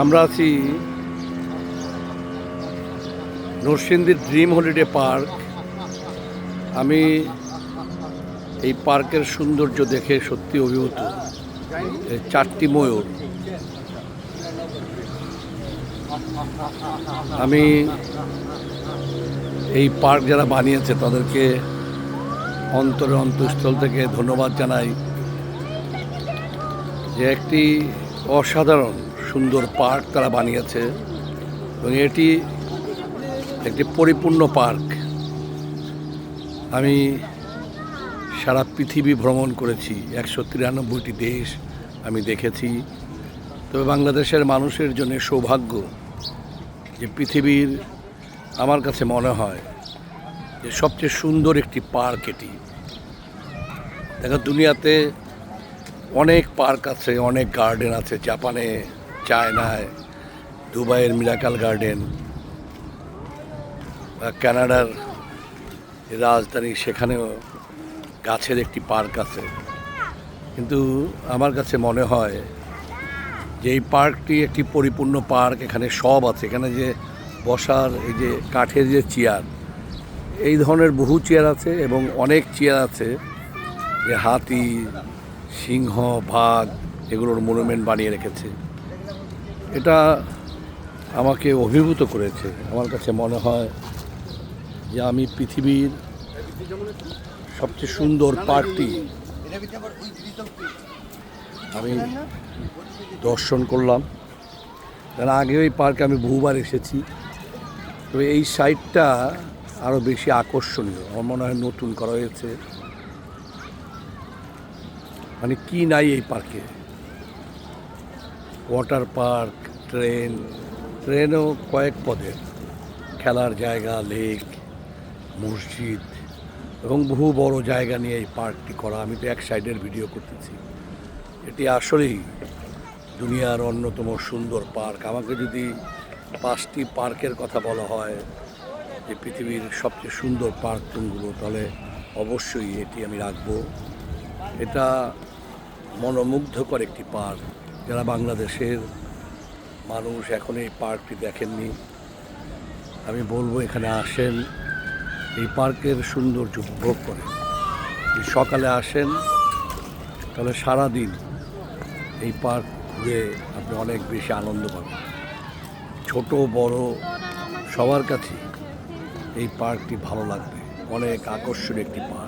আমরা আছি নরসিংদীর ড্রিম হলিডে পার্ক। আমি এই পার্কের সৌন্দর্য দেখে সত্যি অভিভূত। এই 4টি ময়ূর। আমি এই পার্ক যারা বানিয়েছে তাদেরকে অন্তরের অন্তঃস্থল থেকে ধন্যবাদ জানাই যে একটি অসাধারণ সুন্দর পার্ক তারা বানিয়েছে এবং এটি একটি পরিপূর্ণ পার্ক। আমি সারা পৃথিবী ভ্রমণ করেছি, 193টি দেশ আমি দেখেছি। তবে বাংলাদেশের মানুষের জন্য সৌভাগ্য যে পৃথিবীর আমার কাছে মনে হয় যে সবচেয়ে সুন্দর একটি পার্ক এটি। দেখো, দুনিয়াতে অনেক পার্ক আছে, অনেক গার্ডেন আছে, জাপানে, চায়নায়, দুবাইয়ের মিরাকাল গার্ডেন, কানাডার রাজধানী, সেখানেও গাছের একটি পার্ক আছে। কিন্তু আমার কাছে মনে হয় যে এই পার্কটি একটি পরিপূর্ণ পার্ক। এখানে সব আছে। এখানে যে বসার এই যে কাঠের যে চেয়ার, এই ধরনের বহু চেয়ার আছে এবং অনেক চেয়ার আছে যে হাতি, সিংহ, বাঘ এগুলোর মনুমেন্ট বানিয়ে রেখেছে। এটা আমাকে অভিভূত করেছে। আমার কাছে মনে হয় যে আমি পৃথিবীর সবচেয়ে সুন্দর পার্কটি আমি দর্শন করলাম। কারণ আগেও এই পার্কে আমি বহুবার এসেছি, তবে এই সাইডটা আরও বেশি আকর্ষণীয়। আমার মনে হয় নতুন করা হয়েছে। মানে কি নাই এই পার্কে? ওয়াটার পার্ক, ট্রেনও কয়েক পদের, খেলার জায়গা, লেক, মসজিদ এবং বহু বড় জায়গা নিয়ে এই পার্কটি করা। আমি তো এক সাইডের ভিডিও করতেছি। এটি আসলেই দুনিয়ার অন্যতম সুন্দর পার্ক। আমাকে যদি 5টি পার্কের কথা বলা হয় যে পৃথিবীর সবচেয়ে সুন্দর পার্ক কোনগুলো, তাহলে অবশ্যই এটি আমি রাখবো। এটা মনোমুগ্ধকর একটি পার্ক। যারা বাংলাদেশের মানুষ এখন এই পার্কটি দেখেননি, আমি বলবো এখানে আসেন, এই পার্কের সৌন্দর্য উপভোগ করেন। যদি সকালে আসেন তাহলে সারাদিন এই পার্ক ঘুরে আপনি অনেক বেশি আনন্দ পাবেন। ছোট বড় সবার কাছে এই পার্কটি ভালো লাগবে। অনেক আকর্ষণীয় একটি পার্ক।